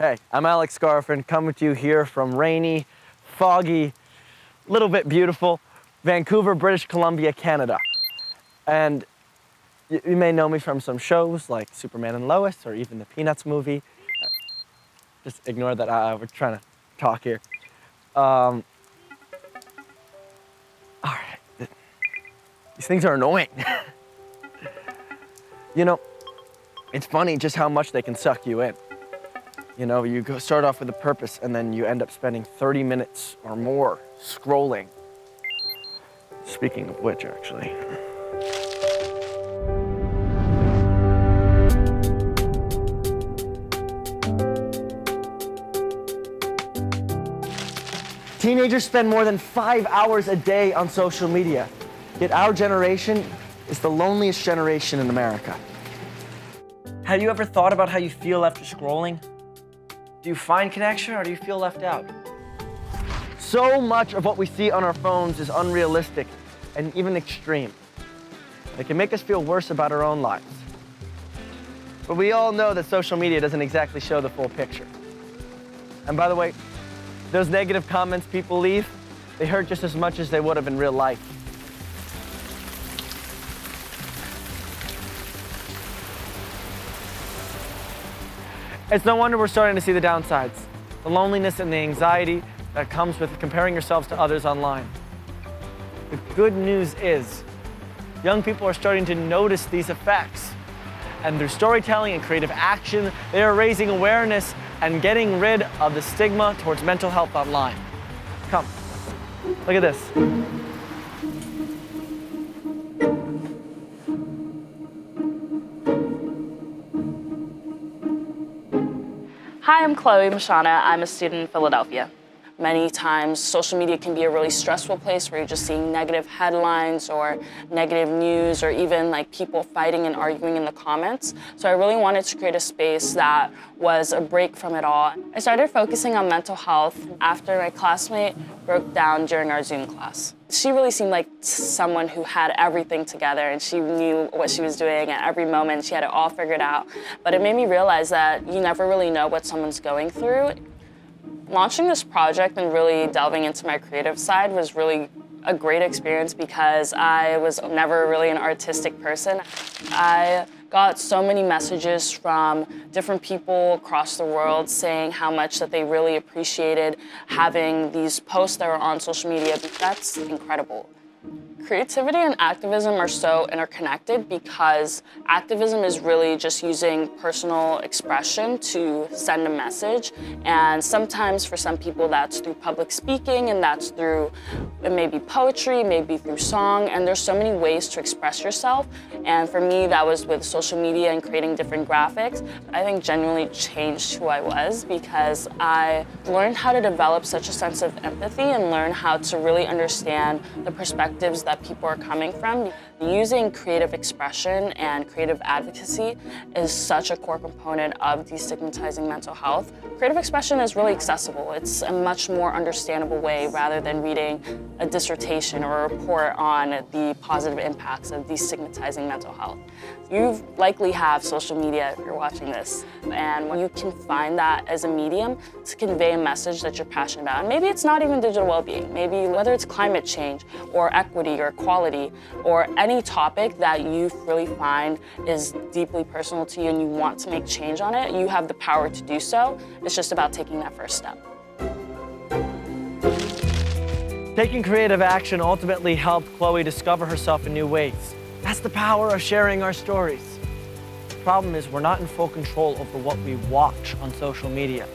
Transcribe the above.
Hey, I'm Alex Scarfin, coming to you here from rainy, foggy, little bit beautiful Vancouver, British Columbia, Canada. And you may know me from some shows like Superman and Lois or even the Peanuts movie. Just ignore that we're trying to talk here. All right, these things are annoying. You know, it's funny just how much they can suck you in. You know, you start off with a purpose and then you end up spending 30 minutes or more scrolling. Speaking of which, actually. Teenagers spend more than 5 hours a day on social media, yet our generation is the loneliest generation in America. Have you ever thought about how you feel after scrolling? Do you find connection or do you feel left out? So much of what we see on our phones is unrealistic and even extreme. It can make us feel worse about our own lives. But we all know that social media doesn't exactly show the full picture. And by the way, those negative comments people leave, they hurt just as much as they would have in real life. It's no wonder we're starting to see the downsides, the loneliness and the anxiety that comes with comparing yourselves to others online. The good news is, young people are starting to notice these effects. And through storytelling and creative action, they are raising awareness and getting rid of the stigma towards mental health online. Come, look at this. Hi, I'm Chloe Mashana. I'm a student in Philadelphia. Many times, social media can be a really stressful place where you're just seeing negative headlines or negative news or even like people fighting and arguing in the comments. So I really wanted to create a space that was a break from it all. I started focusing on mental health after my classmate broke down during our Zoom class. She really seemed like someone who had everything together and she knew what she was doing at every moment. She had it all figured out. But it made me realize that you never really know what someone's going through. Launching this project and really delving into my creative side was really a great experience because I was never really an artistic person. I got so many messages from different people across the world saying how much that they really appreciated having these posts that were on social media. That's incredible. Creativity and activism are so interconnected because activism is really just using personal expression to send a message. And sometimes for some people that's through public speaking and that's through, it may be poetry, maybe through song, and there's so many ways to express yourself. And for me, that was with social media and creating different graphics. I think genuinely changed who I was because I learned how to develop such a sense of empathy and learn how to really understand the perspectives that people are coming from. Using creative expression and creative advocacy is such a core component of destigmatizing mental health. Creative expression is really accessible. It's a much more understandable way rather than reading a dissertation or a report on the positive impacts of destigmatizing mental health. You likely have social media if you're watching this, and when you can find that as a medium to convey a message that you're passionate about. And maybe it's not even digital well-being. Maybe whether it's climate change or equity or equality or any topic that you really find is deeply personal to you and you want to make change on it, you have the power to do so. It's just about taking that first step. Taking creative action ultimately helped Chloe discover herself in new ways. That's the power of sharing our stories. The problem is we're not in full control over what we watch on social media.